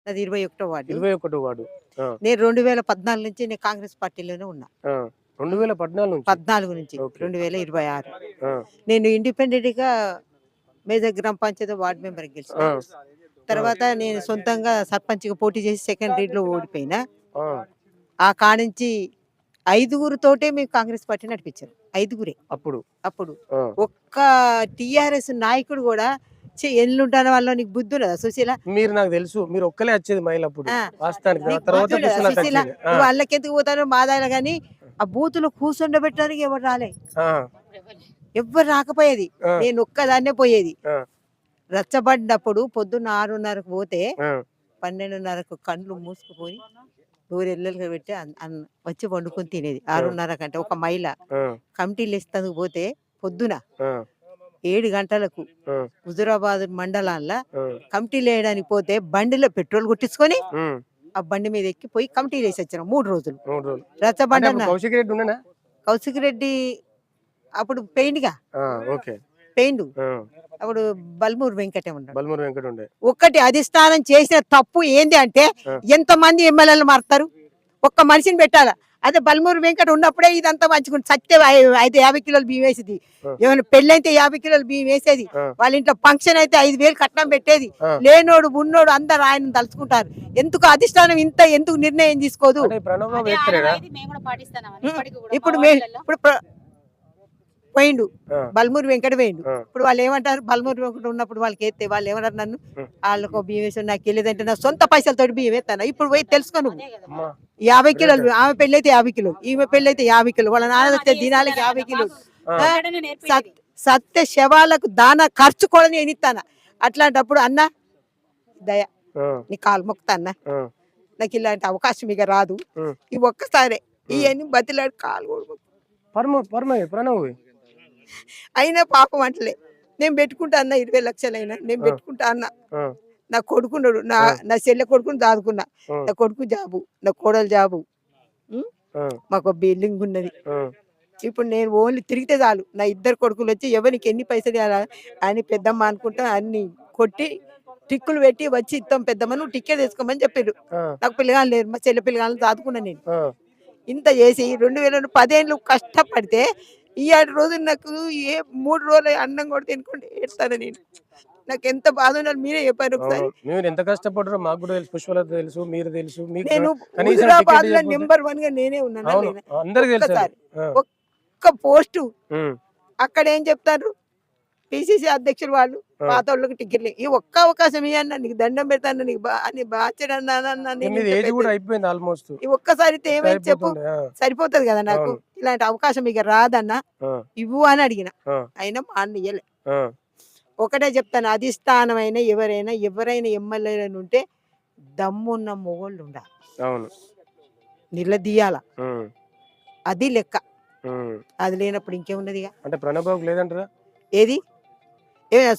అది 21వ ward. 21 ward. నేను 2014 నుంచి నేను కాంగ్రెస్ పార్టీలోనే ఉన్నా. 2014 నుంచి 14 నుంచి 2026. నేను ఇండిపెండెంట్గా మేజర్ గ్రామ పంచాయతీ వార్డు మెంబర్ గెలిచిన. తర్వాత నేను సొంతంగా సర్పంచ్గా పోటీ చేసి సెకండ్ రీడ్లో ఓడిపోయినా. ఆ కానించి 5గురితోటే మేము కాంగ్రెస్ పార్టీ నడిపించాం. 5గురే అప్పుడు ఒక్క టీఆర్ఎస్ నాయకుడు కూడా ఎల్లుంటాన వల్ల నీకు బుద్ధి ఉన్నదా సుశీల? మీరు నాకు తెలుసు, మీరు ఒక్కలే వచ్చేది మహిళ అప్పుడు. సుశీల నువ్వు వాళ్ళకెందుకు పోతాను మాదాయినా కానీ ఆ బూతులు కూర్చుండబెట్టడానికి ఎవరు రాలే, ఎవ్వరు రాకపోయేది. నేను ఒక్కదాన్నే పోయేది. రచ్చబడినప్పుడు పొద్దున్న 6:30కు పోతే 12:30కు కండ్లు మూసుకుపోయి ఊరెల్లలుగా పెట్టి వచ్చి వండుకొని తినేది. 6:30 కంటే ఒక మహిళ కమిటీలు ఇస్తందుకు పోతే పొద్దున 7 గంటలకు హుజురాబాద్ మండలాల్లో కమిటీలు వేయడానికి పోతే బండిలో పెట్రోల్ కొట్టించుకొని ఆ బండి మీద ఎక్కిపోయి కమిటీలు వేసి వచ్చినాం 3 రోజులు. రచ్చబండ కౌశిక్ రెడ్డి అప్పుడు పెయిండ్గా పెయిండు అప్పుడు బల్మూరు వెంకటే ఉండే. ఒక్కటి అధిష్టానం చేసిన తప్పు ఏంది అంటే ఎంతమంది ఎమ్మెల్యేలు మారుతారు, ఒక్క మనిషిని పెట్టాలా. అదే బల్మూరు వెంకట ఉన్నప్పుడే ఇదంతా మంచుకుంటు సత్తే 50 కిలోలు బియ్యం వేసేది. ఏమైనా పెళ్ళైతే 50 కిలోలు బియ్యం వేసేది. వాళ్ళ ఇంట్లో ఫంక్షన్ అయితే 5,000 కట్నం పెట్టేది. లేనోడు ఉన్నోడు అందరు ఆయన తలుచుకుంటారు. ఎందుకు అధిష్టానం ఇంత ఎందుకు నిర్ణయం తీసుకోదు? ఇప్పుడు పోయిండు బల్మూరు వెంకట పోయిండు. ఇప్పుడు వాళ్ళు ఏమంటారు, బల్మూరు వెంకట ఉన్నప్పుడు వాళ్ళకి ఎత్తే వాళ్ళు ఏమన్నారు, నన్ను వాళ్ళకు బియ్యం వేసి నాకు వెళ్ళేదంటే నా సొంత పైసలతో బియ్యం వేస్తాను. ఇప్పుడు పోయి తెలుసుకో నువ్వు. 50 కిలోలు ఆమె పెళ్ళి అయితే 50 కిలోలు, ఈమె పెళ్ళి అయితే 50 కిలోలు, వాళ్ళ నాన్న దినాలకి 50 కిలోలు. సత్య శవాలకు దానా ఖర్చు కూడా నేను ఇస్తాను. అట్లాంటప్పుడు అన్న దయ నీ కాలు మొక్కుతా అన్న, నాకు ఇలాంటి అవకాశం ఇక రాదు, ఈ ఒక్కసారే ఇవన్నీ బతిలాడు కాలు కూడా అయినా పాపం అంటలే. నేను పెట్టుకుంటా అన్న 20 లక్షలు అయినా నేను పెట్టుకుంటా అన్న. నా కొడుకున్నాడు, నా చెల్లె కొడుకుని దాదుకున్నా. నా కొడుకు జాబు, నా కోడలు జాబు, మాకు బిల్డింగ్ ఉన్నది. ఇప్పుడు నేను ఓన్లీ తిరిగితే చాలు నా 2 కొడుకులు వచ్చి ఎవరికి ఎన్ని పైసలు అని పెద్దమ్మ అనుకుంటా అన్ని కొట్టి టిక్కులు పెట్టి వచ్చి ఇస్తాం పెద్దమ్మ నువ్వు టిక్కే తీసుకోమని చెప్పారు. నాకు పిల్లగాలు లేరు, మా చెల్లె పిల్లగాలను దాదుకున్నా. నేను ఇంత చేసి 2010 ఏళ్ళు కష్టపడితే ఈ 6 రోజులు నాకు 3 రోజులు అన్నం కూడా తినుకుంటే ఏడుస్తాను నేను. నాకు ఎంత బాధ ఉన్నది మీరే చెప్పారు ఒకసారి. ఎంత కష్టపడరు మాకు కూడా తెలుసు, పుష్పలత తెలుసు, మీరు తెలుసు. నేను హుజురాబాద్ లో నెంబర్ 1 గా నేనే ఉన్నాను. ఒక్క పోస్టు అక్కడ ఏం చెప్తారు పిసిసి అధ్యక్షులు వాళ్ళు పాత వాళ్ళకి టికెట్లు ఈ ఒక్క అవకాశం ఇవ్వన్నా నీకు దండం పెడతాను నీకు అని ఈ ఒక్కసారి ఏమైంది చెప్పు, సరిపోతుంది కదా నాకు. ఇలాంటి అవకాశం ఇక రాదన్నా ఇవ్వు అని అడిగిన, అయినా మా అన్న ఇయ్యలే. ఒకటే చెప్తాను, అధిష్టానం అయినా ఎవరైనా ఎమ్మెల్యేలను ఉంటే దమ్మున్న మొగోళ్ళు ఉండాలి, నిలదీయాల, అది లెక్క. అది లేనప్పుడు ఇంకేమున్నది అంటే ప్రణబాబు లేదంటారా? ఏది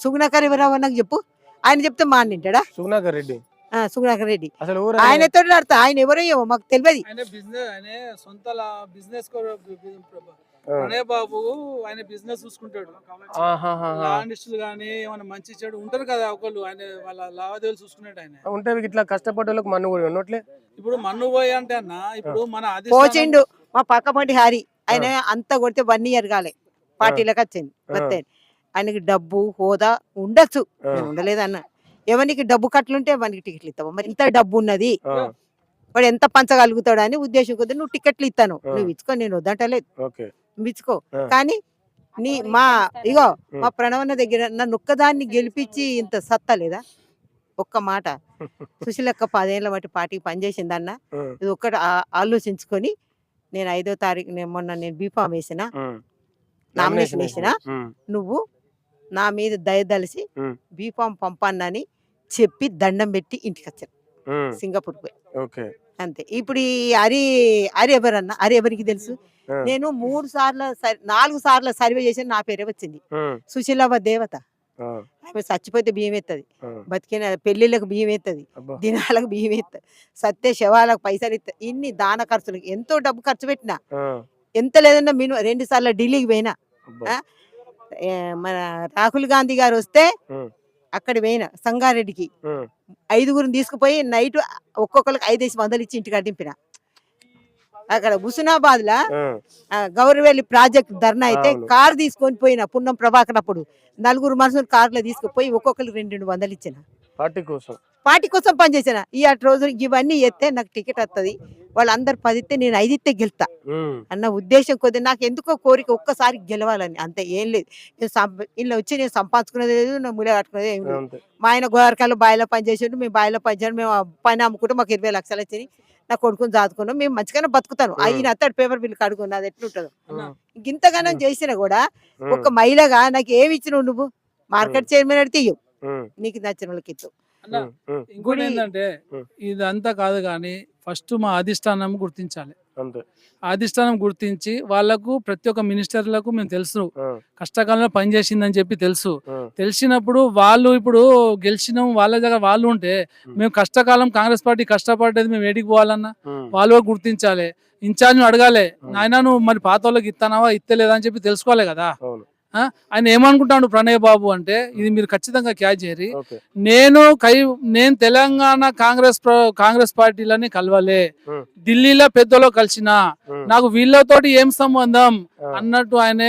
సుగుణాకర్ ఎవరావు నాకు చెప్పు. ఆయన చెప్తే మా అన్న వింటాడా? సుగుణాకర్ రెడ్డి అసలు ఆయనతో ఆడతా, ఆయన ఎవరో ఏమో మాకు తెలియదు. బాబు ఆయన బిజినెస్ చూసుకుంటాడు. కానీ ఏమైనా మంచి చెడు ఉంటారు కదా ఒకళ్ళు, ఆయన వాళ్ళ లావాదేవీలు చూసుకున్నాడు. ఆయన ఉంటే ఇట్లా కష్టపడ్డోళ్ళకి మన్ను కూడా ఉన్నట్లే. ఇప్పుడు మన్ను పోయి అంటే అన్న ఇప్పుడు మన పోచిండు మా పక్కపంటి హారి, ఆయన అంతా కొడితే 1 ఇయర్ కాలే పార్టీలకు వచ్చింది. వస్తే ఆయనకి డబ్బు హోదా ఉండొచ్చు, ఉండలేదన్న. ఎవరికి డబ్బు కట్లుంటే వానికి టికెట్లు ఇస్తావు. మరి ఇంత డబ్బు ఉన్నది వాడు ఎంత పంచగలుగుతాడు అని ఉద్దేశం కొద్ది నువ్వు టికెట్లు ఇస్తాను, నువ్వు ఇచ్చుకో, నేను వద్దంటలేదు, ఇచ్చుకో. కానీ ఇగో మా ప్రణవన్న దగ్గర నన్ను ఒక్కదాన్ని గెలిపించి ఇంత సత్తా లేదా? ఒక్క మాట సుశీలక్క 10 ఏళ్ల బట్టి పార్టీకి పనిచేసిందన్న, ఇది ఒక్కటి ఆలోచించుకొని నేను 5వ తారీఖు మొన్న నేను బీఫామ్ వేసిన, నామినేషన్ వేసిన, నువ్వు నా మీద దయదలిసి బీఫామ్ పంపన్నని చెప్పి దండం పెట్టి ఇంటికి వచ్చాను సింగపూర్ పోయి. అంతే. ఇప్పుడు ఈ హరి ఎవరన్నా, హరి ఎవరికి తెలుసు? నేను 4 సార్లు సర్వే చేసి నా పేరే వచ్చింది. సుశీలవ్వ దేవత, ఆమె చచ్చిపోతే బియ్యం ఎత్తది, బతికిన పెళ్లిళ్ళకు బియ్యం ఎత్తది, దినాలకు బియ్యం ఎత్తది, సత్య శవాలకు పైసలు ఇస్తుంది. ఇన్ని దాన ఖర్చులకు ఎంతో డబ్బు ఖర్చు పెట్టినా, ఎంత లేదన్నా మినిమం 2 సార్లు ఢిల్లీకి పోయినా. మన రాహుల్ గాంధీ గారు వస్తే అక్కడ పోయిన సంగారెడ్డికి ఉమ్, 5గురిని తీసుకుపోయి నైట్ ఒక్కొక్కరికి 5,500 ఇచ్చి ఇంటికి దింపిన. అక్కడ హుస్నాబాద్ లా ఉమ్, గౌరవెల్లి ప్రాజెక్ట్ ధర్నా అయితే అవును. కార్ తీసుకొని పోయిన పున్నం ప్రభాకర్ అప్పుడు 4 మనుషులు కార్లో తీసుకుపోయి ఒక్కొక్కరికి 200 ఇచ్చిన. పార్టీ కోసం. పార్టీ కోసం పనిచేసిన. ఈ 8 రోజులు ఇవన్నీ ఎత్తే నాకు టికెట్ వస్తుంది, వాళ్ళందరు 10 ఇస్తే నేను 5 ఇస్తే గెలుతా ఉమ్, అన్న ఉద్దేశం కొద్ది. నాకు ఎందుకో కోరిక ఒక్కసారి గెలవాలని, అంతే, ఏం లేదు. ఇలా వచ్చి నేను సంపాదించుకునేది లేదు, నా ముల కట్టుకునేది ఏం లేదు. అంతే. మా ఆయన గోరకాయలు బాయిలో పని చేసాడు, మేము బాయిలో పని చేసాడు, మేము ఆ పని అమ్ముకుంటే మాకు 20 లక్షలు వచ్చినాయి. నా కొడుకుని చాదుకున్నాం, మేము మంచిగానే బతుకుతాను. ఆయన అత్తడు పేపర్ బిల్ కడుకున్నా, అది ఎట్లుంటుందో. ఇంతగానో చేసినా కూడా ఒక మహిళగా నాకు ఏమి ఇచ్చినావు నువ్వు? మార్కెట్ చైర్మన్ అడితే ఇయ్యవు, ఉమ్, నీకు నచ్చిన వాళ్ళకి ఇస్తావు. అన్న ఉమ్, ఉమ్, ఇంకోటి ఏంటంటే ఉమ్. ఇదంతా కాదు కానీ ఫస్ట్ మా అధిష్టానం గుర్తించాలి. అంతే. అధిష్టానం గుర్తించి వాళ్ళకు ప్రతి ఒక్క మినిస్టర్లకు మేము తెలుసు ఆ, కష్టకాలంలో పనిచేసిందని చెప్పి తెలుసు. ఆ, తెలిసినప్పుడు వాళ్ళు ఇప్పుడు గెలిచినాం వాళ్ళ దగ్గర వాళ్ళు ఉంటే మేము కష్టకాలం కాంగ్రెస్ పార్టీ కష్టపడ్డది మేము ఏడికి పోవాలన్నా ఉమ్, వాళ్ళు కూడా గుర్తించాలి. ఇన్ఛార్జ్ అడగాలి, నాయన నువ్వు మరి పాత వాళ్ళకి ఇస్తానావా ఇస్తలేదా అని చెప్పి తెలుసుకోవాలి కదా. అవును. ఆయన ఏమనుకుంటాడు ప్రణయ్ బాబు అంటే, ఇది మీరు ఖచ్చితంగా క్యాచ్ చేయరు. ఓకే. నేను తెలంగాణ కాంగ్రెస్ పార్టీలని కలవలే, ఉమ్, ఢిల్లీలో పెద్దలో కలిసిన, ఉమ్, నాకు వీళ్ళతోటి ఏం సంబంధం ఆ, అన్నట్టు ఆయన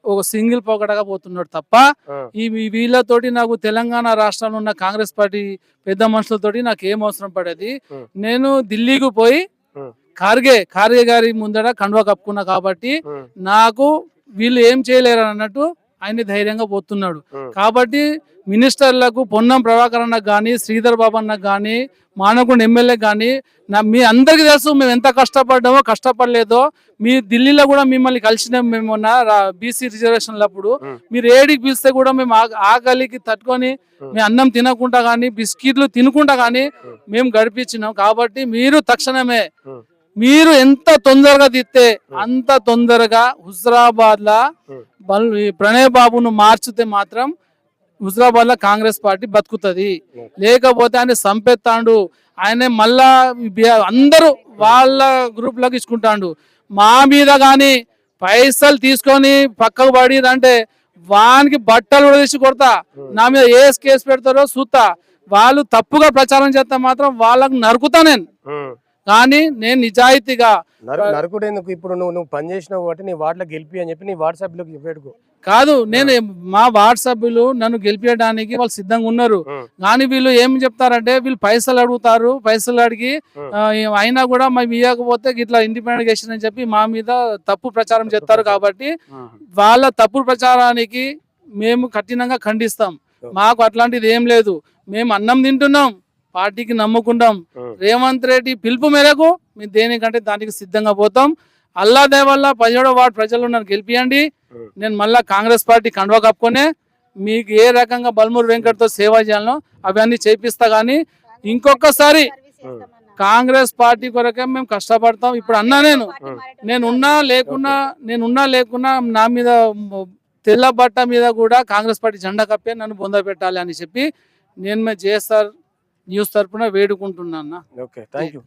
ఒక సింగిల్ పోకడగా పోతున్నాడు తప్ప ఆ, వీళ్ళతోటి నాకు తెలంగాణ రాష్ట్రంలో ఉన్న కాంగ్రెస్ పార్టీ పెద్ద మనుషులతోటి నాకు ఏం అవసరం పడేది. ఉమ్, నేను ఢిల్లీకి పోయి ఉమ్, ఖార్గే గారి ముందర కండువా కప్పుకున్నా కాబట్టి ఉమ్, నాకు వీళ్ళు ఏం చేయలేరు అన్నట్టు ఆయన ధైర్యంగా పోతున్నాడు. ఉమ్, కాబట్టి మినిస్టర్లకు పొన్నం ప్రభాకర్ అన్నకు కానీ, శ్రీధర్ బాబు అన్నకు కానీ, మానకొండ ఎమ్మెల్యే కానీ, మీ అందరికీ తెలుసు మేము ఎంత కష్టపడ్డామో కష్టపడలేదో. మీ ఢిల్లీలో కూడా మిమ్మల్ని కలిసిన మేము బీసీ రిజర్వేషన్లప్పుడు ఉమ్, మీరు ఏడికి పిలిస్తే కూడా మేము ఆకలికి తట్టుకొని మేము అన్నం తినకుండా కానీ బిస్కెట్లు తినకుండా కానీ మేము గడిపించినాం. కాబట్టి మీరు తక్షణమే ఉమ్, మీరు ఎంత తొందరగా తిస్తే అంత తొందరగా హుజరాబాద్ లా ప్రణయ్ బాబును మార్చితే మాత్రం హుజరాబాద్ లో కాంగ్రెస్ పార్టీ బతుకుతుంది. లేకపోతే ఆయన సంపెత్తాండు, ఆయన మళ్ళా అందరూ వాళ్ళ గ్రూప్ లోకి ఇచ్చుకుంటాడు. మా మీద గాని పైసలు తీసుకొని పక్కకు పడి అంటే వానికి బట్టలు కూడా తీసి కొడతా, నా మీద ఏ కేసు పెడతారో చూస్తా. వాళ్ళు తప్పుగా ప్రచారం చేస్తా మాత్రం వాళ్ళకు నరుకుతా నేను. ఉమ్. కానీ నేను నిజాయితీగా నరకుడు ఎందుకు? ఇప్పుడు నువ్వు పని చేసినావు కాబట్టి నీ వాటిలో గెలిపి అని చెప్పి నీ వాట్సాప్ లోకి పెట్టుకో. కాదు, నేను మా వార్డ్ సభ్యులు నన్ను గెలిపించడానికి వాళ్ళు సిద్ధంగా ఉన్నారు. కానీ వీళ్ళు ఏం చెప్తారంటే వీళ్ళు పైసలు అడుగుతారు, పైసలు అడిగి అయినా కూడా మేము ఇవ్వకపోతే ఇట్లా ఇండిపెండెంట్ చేసిన అని చెప్పి మా మీద తప్పు ప్రచారం చేస్తారు. కాబట్టి వాళ్ళ తప్పు ప్రచారానికి మేము కఠినంగా ఖండిస్తాం. మాకు అట్లాంటిది ఏం లేదు, మేము అన్నం తింటున్నాం, పార్టీకి నమ్ముకుంటాం. రేవంత్ రెడ్డి పిలుపు మేరకు మేము దేనికంటే దానికి సిద్ధంగా పోతాం. అల్లా దయ వల్ల 17వ వార్డు ప్రజలు నన్ను గెలిపియండి. నేను మళ్ళా కాంగ్రెస్ పార్టీ కండువా కప్పుకొని మీకు ఏ రకంగా బల్మూరు వెంకట్తో సేవ చేయాలనో అవన్నీ చేపిస్తా. కానీ ఇంకొకసారి కాంగ్రెస్ పార్టీ కొరకే మేము కష్టపడతాం. ఇప్పుడు అన్నా నేనున్నా లేకున్నా నా మీద తెల్ల బట్ట మీద కూడా కాంగ్రెస్ పార్టీ జెండా కప్పే నన్ను బొంద పెట్టాలి అని చెప్పి నేను జేఎస్ఆర్ న్యూస్ తరపున వేడుకుంటున్నా. Okay, thank you.